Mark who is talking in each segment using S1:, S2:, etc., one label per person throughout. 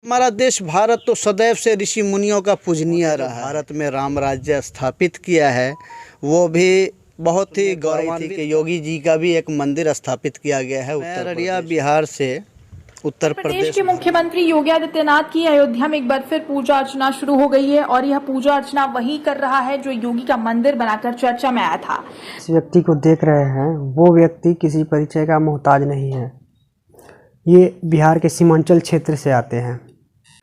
S1: हमारा देश भारत तो सदैव से ऋषि मुनियों का पूजनीय रहा है। भारत में राम राज्य स्थापित किया है, वो भी बहुत ही गौरवान्वित कि योगी जी का भी एक मंदिर स्थापित किया गया है। अररिया बिहार से उत्तर प्रदेश
S2: के मुख्यमंत्री योगी आदित्यनाथ की अयोध्या में एक बार फिर पूजा अर्चना शुरू हो गई है और यह पूजा अर्चना वही कर रहा है जो योगी का मंदिर बनाकर चर्चा में आया था।
S3: इस व्यक्ति को देख रहे हैं, वो व्यक्ति किसी परिचय का मोहताज नहीं है। ये बिहार के सीमांचल क्षेत्र से आते हैं।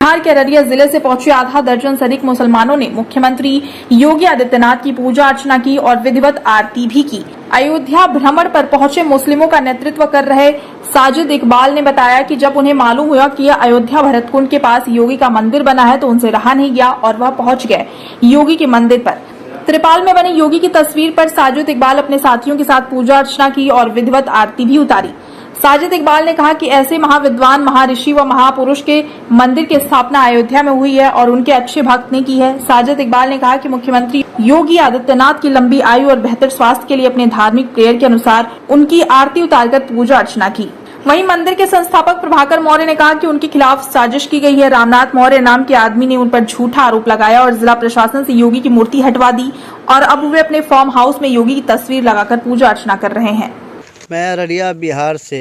S2: बिहार के अररिया जिले से पहुंचे आधा दर्जन से अधिक मुसलमानों ने मुख्यमंत्री योगी आदित्यनाथ की पूजा अर्चना की और विधिवत आरती भी की। अयोध्या भ्रमण पर पहुंचे मुस्लिमों का नेतृत्व कर रहे साजिद इकबाल ने बताया कि जब उन्हें मालूम हुआ कि अयोध्या भरतकुंड के पास योगी का मंदिर बना है तो उनसे रहा नहीं गया और वह पहुंच गए योगी के मंदिर पर। त्रिपाल में बनी योगी की तस्वीर पर साजिद इकबाल अपने साथियों के साथ पूजा अर्चना की और विधिवत आरती भी उतारी। साजिद इकबाल ने कहा कि ऐसे महाविद्वान, महर्षि व महापुरुष के मंदिर की स्थापना अयोध्या में हुई है और उनके अच्छे भक्त ने की है। साजिद इकबाल ने कहा कि मुख्यमंत्री योगी आदित्यनाथ की लंबी आयु और बेहतर स्वास्थ्य के लिए अपने धार्मिक प्रेयर के अनुसार उनकी आरती उतारकर पूजा अर्चना की। वहीं मंदिर के संस्थापक प्रभाकर मौर्य ने कहा कि उनके खिलाफ साजिश की गई है। रामनाथ मौर्य नाम के आदमी ने उन पर झूठा आरोप लगाया और जिला प्रशासन से योगी की मूर्ति हटवा दी और अब वे अपने फार्म हाउस में योगी की तस्वीर लगाकर पूजा अर्चना कर रहे हैं।
S1: मैं अररिया बिहार से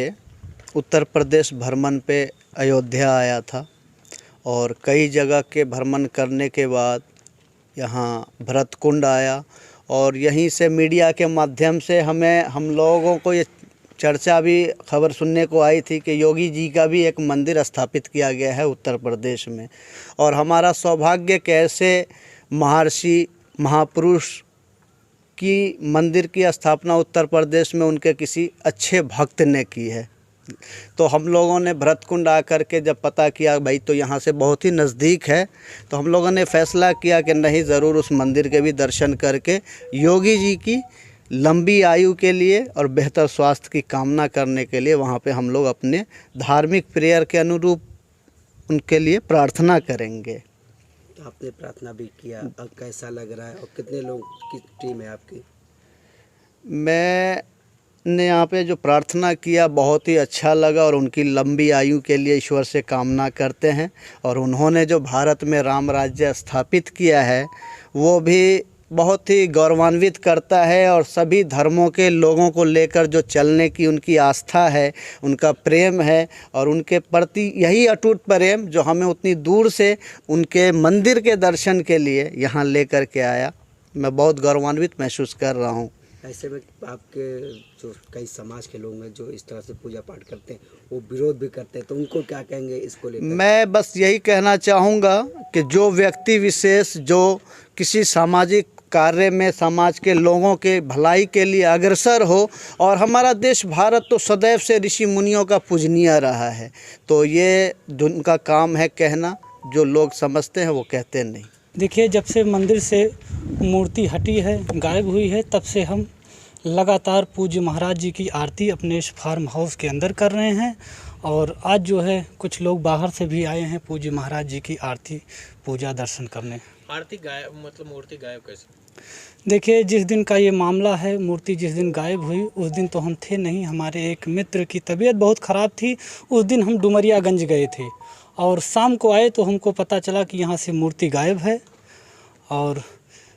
S1: उत्तर प्रदेश भ्रमण पे अयोध्या आया था और कई जगह के भ्रमण करने के बाद यहाँ भरतकुंड आया और यहीं से मीडिया के माध्यम से हम लोगों को ये चर्चा भी खबर सुनने को आई थी कि योगी जी का भी एक मंदिर स्थापित किया गया है उत्तर प्रदेश में। और हमारा सौभाग्य कि ऐसे महर्षि महापुरुष की मंदिर की स्थापना उत्तर प्रदेश में उनके किसी अच्छे भक्त ने की है। तो हम लोगों ने भरतकुंड आकर के जब पता किया भाई तो यहाँ से बहुत ही नज़दीक है, तो हम लोगों ने फैसला किया कि नहीं, ज़रूर उस मंदिर के भी दर्शन करके योगी जी की लंबी आयु के लिए और बेहतर स्वास्थ्य की कामना करने के लिए वहाँ पे हम लोग अपने धार्मिक प्रेयर के अनुरूप उनके लिए प्रार्थना करेंगे।
S4: तो आपने प्रार्थना भी किया, अब कैसा लग रहा है और कितने लोग की टीम है आपकी?
S1: मैंने यहाँ पे जो प्रार्थना किया बहुत ही अच्छा लगा और उनकी लंबी आयु के लिए ईश्वर से कामना करते हैं। और उन्होंने जो भारत में राम राज्य स्थापित किया है वो भी बहुत ही गौरवान्वित करता है और सभी धर्मों के लोगों को लेकर जो चलने की उनकी आस्था है, उनका प्रेम है और उनके प्रति यही अटूट प्रेम जो हमें उतनी दूर से उनके मंदिर के दर्शन के लिए यहाँ लेकर के आया। मैं बहुत गौरवान्वित महसूस कर रहा हूँ।
S4: ऐसे में आपके जो कई समाज के लोग हैं जो इस तरह से पूजा पाठ करते हैं, वो विरोध भी करते हैं, तो उनको क्या कहेंगे इसको लेकर? मैं
S1: बस यही कहना चाहूँगा कि जो व्यक्ति विशेष जो किसी सामाजिक कार्य में समाज के लोगों के भलाई के लिए अग्रसर हो, और हमारा देश भारत तो सदैव से ऋषि मुनियों का पूजनीय रहा है, तो ये उनका काम है कहना, जो लोग समझते हैं वो कहते नहीं।
S5: देखिए, जब से मंदिर से मूर्ति हटी है, गायब हुई है, तब से हम लगातार पूज्य महाराज जी की आरती अपने इस फार्म हाउस के अंदर कर रहे हैं। और आज जो है कुछ लोग बाहर से भी आए हैं पूज्य महाराज जी की आरती पूजा दर्शन करने।
S6: आरती गायब मतलब मूर्ति गायब कैसे?
S5: देखिए, जिस दिन का ये मामला है, मूर्ति जिस दिन गायब हुई उस दिन तो हम थे नहीं। हमारे एक मित्र की तबीयत बहुत ख़राब थी, उस दिन हम डुमरियागंज गए थे और शाम को आए तो हमको पता चला कि यहाँ से मूर्ति गायब है। और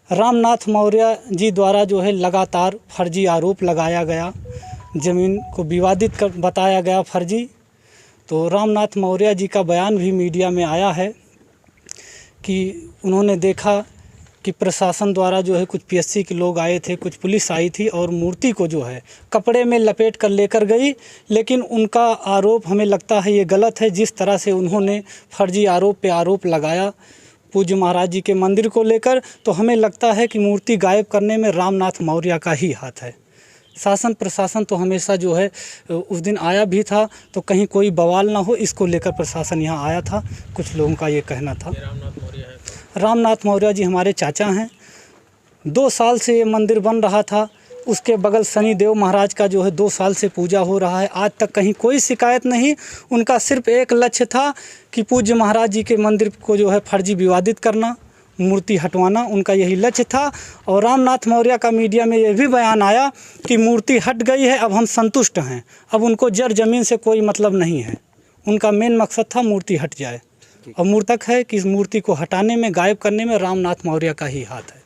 S5: रामनाथ मौर्य जी द्वारा जो है लगातार फर्जी आरोप लगाया गया, ज़मीन को विवादित कर बताया गया फर्जी। तो रामनाथ मौर्य जी का बयान भी मीडिया में आया है कि उन्होंने देखा कि प्रशासन द्वारा जो है कुछ पीएससी के लोग आए थे, कुछ पुलिस आई थी और मूर्ति को जो है कपड़े में लपेट कर लेकर गई। लेकिन उनका आरोप हमें लगता है ये गलत है। जिस तरह से उन्होंने फर्जी आरोप पे आरोप लगाया पूज्य महाराज जी के मंदिर को लेकर, तो हमें लगता है कि मूर्ति गायब करने में रामनाथ मौर्य का ही हाथ है। शासन प्रशासन तो हमेशा जो है उस दिन आया भी था, तो कहीं कोई बवाल ना हो इसको लेकर प्रशासन यहाँ आया था। कुछ लोगों का ये कहना था। रामनाथ मौर्य जी हमारे चाचा हैं। 2 साल से ये मंदिर बन रहा था। उसके बगल शनिदेव महाराज का जो है 2 साल से पूजा हो रहा है। आज तक कहीं कोई शिकायत नहीं। उनका सिर्फ एक लक्ष्य था कि पूज्य महाराज जी के मंदिर को जो है फर्जी विवादित करना, मूर्ति हटवाना, उनका यही लक्ष्य था। और रामनाथ मौर्य का मीडिया में यह भी बयान आया कि मूर्ति हट गई है, अब हम संतुष्ट हैं, अब उनको जड़ ज़मीन से कोई मतलब नहीं है। उनका मेन मकसद था मूर्ति हट जाए। और मूर्तक है कि इस मूर्ति को हटाने में, गायब करने में रामनाथ मौर्य का ही हाथ है।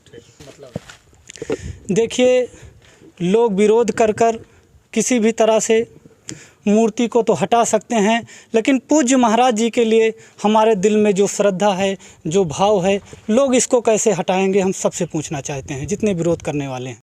S5: देखिए, लोग विरोध कर किसी भी तरह से मूर्ति को तो हटा सकते हैं, लेकिन पूज्य महाराज जी के लिए हमारे दिल में जो श्रद्धा है, जो भाव है, लोग इसको कैसे हटाएंगे, हम सबसे पूछना चाहते हैं, जितने विरोध करने वाले हैं।